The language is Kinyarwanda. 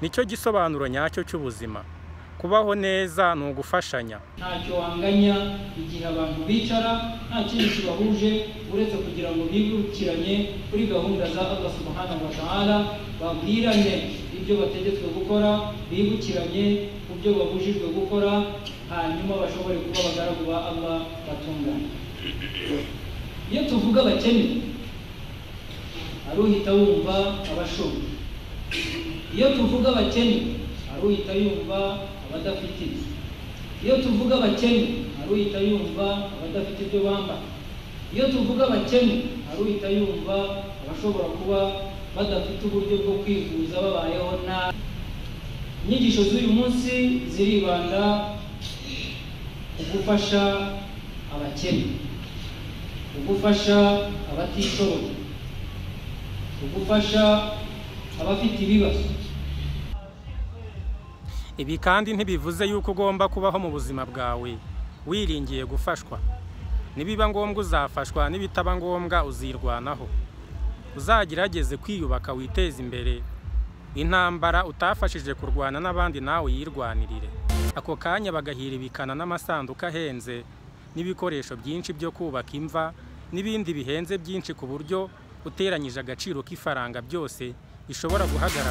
nicyo gisobanuro nyacyo cy'ubuzima. Kubaho neza ni ugufashanya. Ntacyo wanganya igihe abantu bicara nta kintu kibahuje uretse kugira ngo bigurukiranye kuri gahunda za Allah subhanahu wa ta'ala, babwiranye ibyo bategetswe gukora, bigukiranye ku byo babujijwe gukora, hanyuma bashobore kuba abagaragu ba Allah batunganye. Iyo tuvuga abakene, aruhita wumva abashoboye. Iyo tuvuga abakene, aruhita yumva abadafite. Iyo tuvuga abakene, aruhita yumva abadafite ibyo bambara. Iyo tuvuga abakene, aruhita yumva abashobora kuba badafite uburyo bwo kwivuza babayeho na. Inyigisho z'uyu munsi ziribanda ku gufasha abakene, ku gufasha abatishoboye, ku gufasha abafite ibibazo. Ibi kandi ntibivuze yuko ugomba kubaho mu buzima bwawe wiringiye gufashwa. Nibiba ngombwa uzafashwa, nibitaba ngombwa uzirwanaho. Uzagerageze kwiyubaka witeze imbere. Intambara utafashije kurwana n'abandi nawe yirwanirire. Ako kanya bagahiribikana n'amasanduka ahenze n'ibikoresho byinshi byo kubaka imva n'ibindi bihenze byinshi ku buryo uteranyije agaciro k'ifaranga byose bishobora guhagarara